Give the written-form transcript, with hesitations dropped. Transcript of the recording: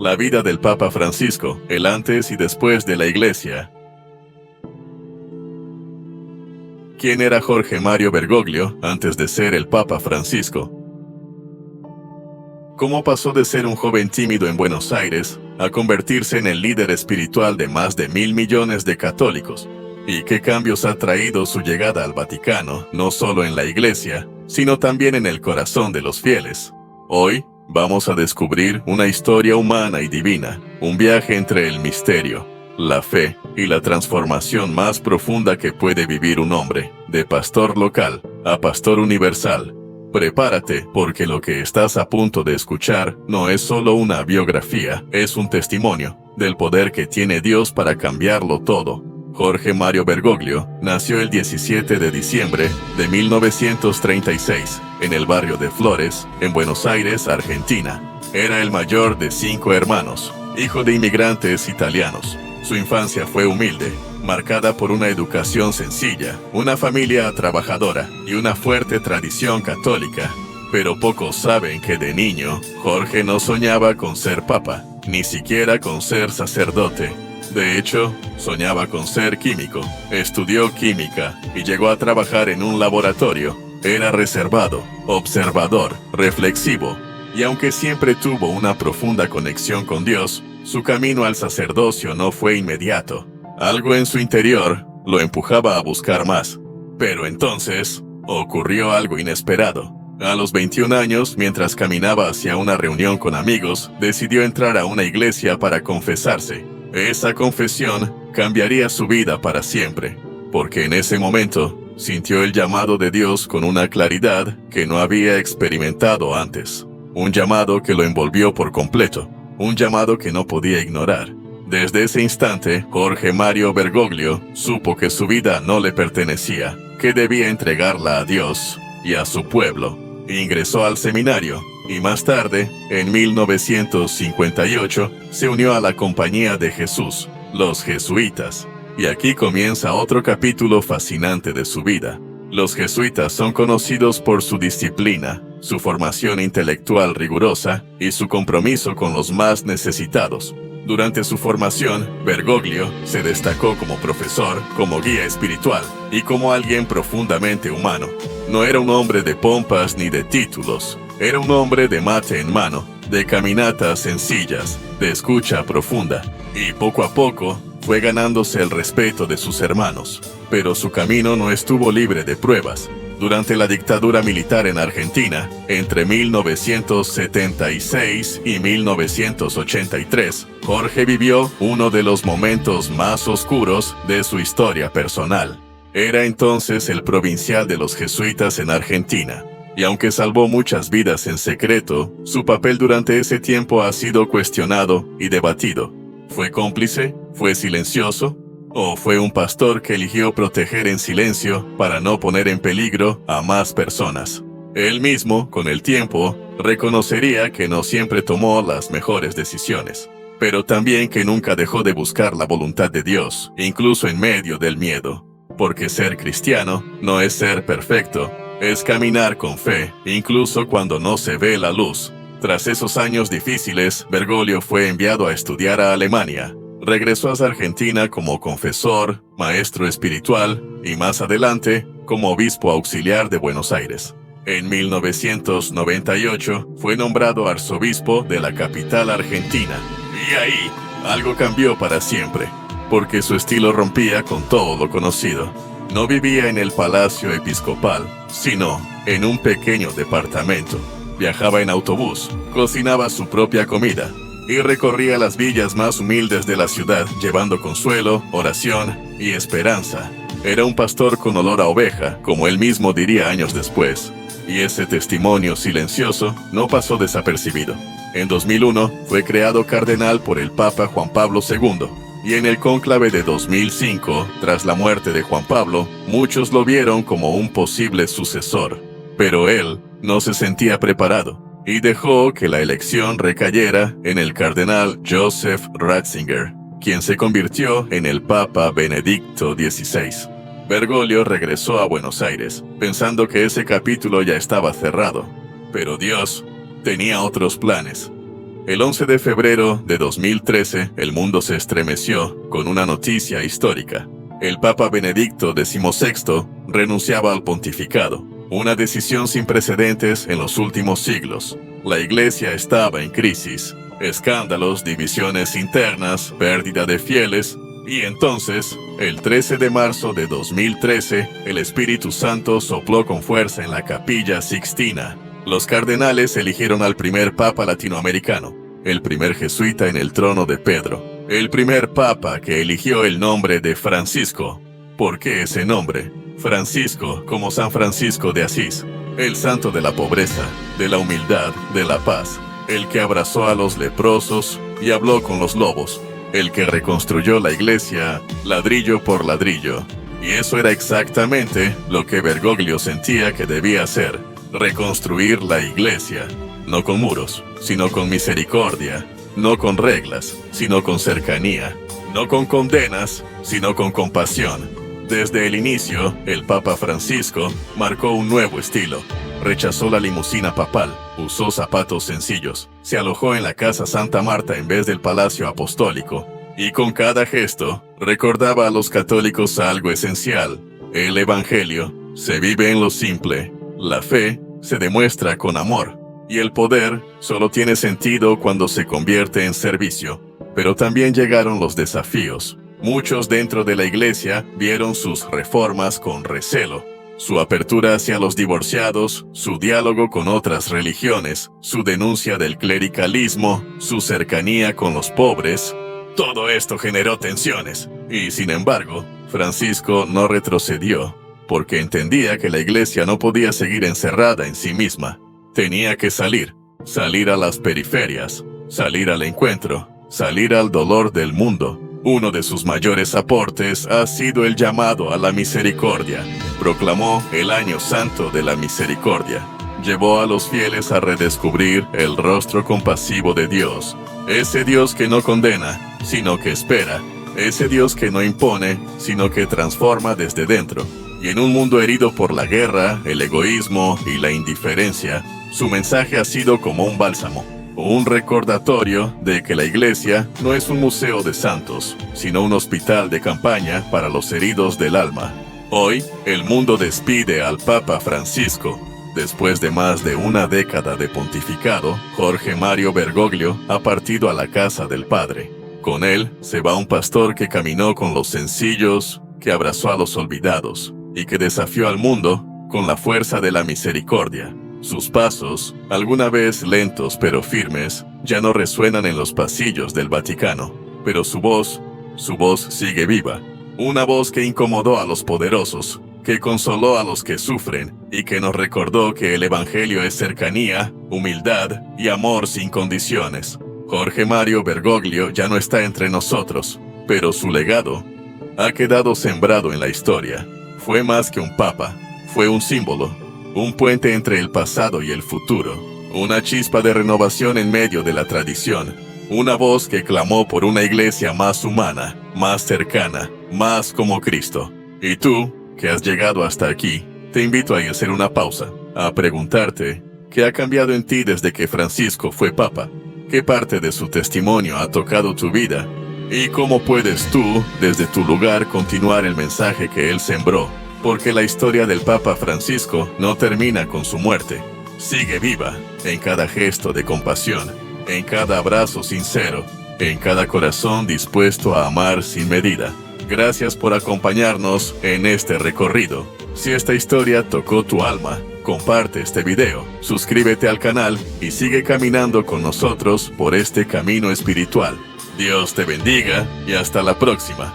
La vida del Papa Francisco, el antes y después de la Iglesia. ¿Quién era Jorge Mario Bergoglio antes de ser el Papa Francisco? ¿Cómo pasó de ser un joven tímido en Buenos Aires a convertirse en el líder espiritual de más de 1.000 millones de católicos? ¿Y qué cambios ha traído su llegada al Vaticano, no solo en la Iglesia, sino también en el corazón de los fieles? Hoy vamos a descubrir una historia humana y divina, un viaje entre el misterio, la fe y la transformación más profunda que puede vivir un hombre, de pastor local a pastor universal. Prepárate, porque lo que estás a punto de escuchar no es solo una biografía, es un testimonio del poder que tiene Dios para cambiarlo todo. Jorge Mario Bergoglio nació el 17 de diciembre de 1936 en el barrio de Flores, en Buenos Aires, Argentina. Era el mayor de 5 hermanos, hijo de inmigrantes italianos. Su infancia fue humilde, marcada por una educación sencilla, una familia trabajadora y una fuerte tradición católica. Pero pocos saben que de niño, Jorge no soñaba con ser papa, ni siquiera con ser sacerdote. De hecho, soñaba con ser químico. Estudió química y llegó a trabajar en un laboratorio. Era reservado, observador, reflexivo, y aunque siempre tuvo una profunda conexión con Dios, su camino al sacerdocio no fue inmediato. Algo en su interior lo empujaba a buscar más. Pero entonces, ocurrió algo inesperado. A los 21 años, mientras caminaba hacia una reunión con amigos, decidió entrar a una iglesia para confesarse. Esa confesión cambiaría su vida para siempre, porque en ese momento sintió el llamado de Dios con una claridad que no había experimentado antes. Un llamado que lo envolvió por completo, un llamado que no podía ignorar. Desde ese instante, Jorge Mario Bergoglio supo que su vida no le pertenecía, que debía entregarla a Dios y a su pueblo. Ingresó al seminario y más tarde, en 1958, se unió a la Compañía de Jesús, los jesuitas. Y aquí comienza otro capítulo fascinante de su vida. Los jesuitas son conocidos por su disciplina, su formación intelectual rigurosa y su compromiso con los más necesitados. Durante su formación, Bergoglio se destacó como profesor, como guía espiritual y como alguien profundamente humano. No era un hombre de pompas ni de títulos. Era un hombre de mate en mano, de caminatas sencillas, de escucha profunda, y poco a poco fue ganándose el respeto de sus hermanos. Pero su camino no estuvo libre de pruebas. Durante la dictadura militar en Argentina, entre 1976 y 1983, Jorge vivió uno de los momentos más oscuros de su historia personal. Era entonces el provincial de los jesuitas en Argentina. Y aunque salvó muchas vidas en secreto, su papel durante ese tiempo ha sido cuestionado y debatido. ¿Fue cómplice? ¿Fue silencioso? ¿O fue un pastor que eligió proteger en silencio para no poner en peligro a más personas? Él mismo, con el tiempo, reconocería que no siempre tomó las mejores decisiones, pero también que nunca dejó de buscar la voluntad de Dios, incluso en medio del miedo. Porque ser cristiano no es ser perfecto, es caminar con fe, incluso cuando no se ve la luz. Tras esos años difíciles, Bergoglio fue enviado a estudiar a Alemania. Regresó a Argentina como confesor, maestro espiritual y más adelante como obispo auxiliar de Buenos Aires. En 1998 fue nombrado arzobispo de la capital argentina. Y ahí, algo cambió para siempre, porque su estilo rompía con todo lo conocido. No vivía en el palacio episcopal, sino en un pequeño departamento. Viajaba en autobús, cocinaba su propia comida y recorría las villas más humildes de la ciudad, llevando consuelo, oración y esperanza. Era un pastor con olor a oveja, como él mismo diría años después. Y ese testimonio silencioso no pasó desapercibido. En 2001 fue creado cardenal por el Papa Juan Pablo II. Y en el cónclave de 2005, tras la muerte de Juan Pablo, muchos lo vieron como un posible sucesor. Pero él no se sentía preparado y dejó que la elección recayera en el cardenal Joseph Ratzinger, quien se convirtió en el Papa Benedicto XVI. Bergoglio regresó a Buenos Aires, pensando que ese capítulo ya estaba cerrado. Pero Dios tenía otros planes. El 11 de febrero de 2013, el mundo se estremeció con una noticia histórica. El Papa Benedicto XVI renunciaba al pontificado, una decisión sin precedentes en los últimos siglos. La Iglesia estaba en crisis, escándalos, divisiones internas, pérdida de fieles, y entonces, el 13 de marzo de 2013, el Espíritu Santo sopló con fuerza en la Capilla Sixtina. Los cardenales eligieron al primer papa latinoamericano, el primer jesuita en el trono de Pedro, el primer papa que eligió el nombre de Francisco. ¿Por qué ese nombre? Francisco, como San Francisco de Asís, el santo de la pobreza, de la humildad, de la paz, el que abrazó a los leprosos y habló con los lobos, el que reconstruyó la iglesia ladrillo por ladrillo. Y eso era exactamente lo que Bergoglio sentía que debía hacer: reconstruir la iglesia, no con muros, sino con misericordia, no con reglas, sino con cercanía, no con condenas, sino con compasión. Desde el inicio, el Papa Francisco marcó un nuevo estilo. Rechazó la limusina papal, usó zapatos sencillos, se alojó en la Casa Santa Marta en vez del Palacio Apostólico, y con cada gesto recordaba a los católicos algo esencial: el Evangelio se vive en lo simple, la fe se demuestra con amor, y el poder solo tiene sentido cuando se convierte en servicio. Pero también llegaron los desafíos. Muchos dentro de la iglesia vieron sus reformas con recelo. Su apertura hacia los divorciados, su diálogo con otras religiones, su denuncia del clericalismo, su cercanía con los pobres, todo esto generó tensiones. Y sin embargo, Francisco no retrocedió, porque entendía que la iglesia no podía seguir encerrada en sí misma. Tenía que salir a las periferias, salir al encuentro, salir al dolor del mundo. Uno de sus mayores aportes ha sido el llamado a la misericordia. Proclamó el Año Santo de la Misericordia. Llevó a los fieles a redescubrir el rostro compasivo de Dios. Ese Dios que no condena, sino que espera. Ese Dios que no impone, sino que transforma desde dentro. Y en un mundo herido por la guerra, el egoísmo y la indiferencia, su mensaje ha sido como un bálsamo. Un recordatorio de que la iglesia no es un museo de santos, sino un hospital de campaña para los heridos del alma. Hoy, el mundo despide al Papa Francisco. Después de más de una década de pontificado, Jorge Mario Bergoglio ha partido a la casa del Padre. Con él se va un pastor que caminó con los sencillos, que abrazó a los olvidados, y que desafió al mundo con la fuerza de la misericordia. Sus pasos, alguna vez lentos pero firmes, ya no resuenan en los pasillos del Vaticano, pero su voz sigue viva. Una voz que incomodó a los poderosos, que consoló a los que sufren y que nos recordó que el Evangelio es cercanía, humildad y amor sin condiciones. Jorge Mario Bergoglio ya no está entre nosotros, pero su legado ha quedado sembrado en la historia. Fue más que un papa, fue un símbolo. Un puente entre el pasado y el futuro, una chispa de renovación en medio de la tradición, una voz que clamó por una iglesia más humana, más cercana, más como Cristo. Y tú, que has llegado hasta aquí, te invito a hacer una pausa, a preguntarte, ¿qué ha cambiado en ti desde que Francisco fue papa? ¿Qué parte de su testimonio ha tocado tu vida? ¿Y cómo puedes tú, desde tu lugar, continuar el mensaje que él sembró? Porque la historia del Papa Francisco no termina con su muerte. Sigue viva en cada gesto de compasión, en cada abrazo sincero, en cada corazón dispuesto a amar sin medida. Gracias por acompañarnos en este recorrido. Si esta historia tocó tu alma, comparte este video, suscríbete al canal y sigue caminando con nosotros por este camino espiritual. Dios te bendiga y hasta la próxima.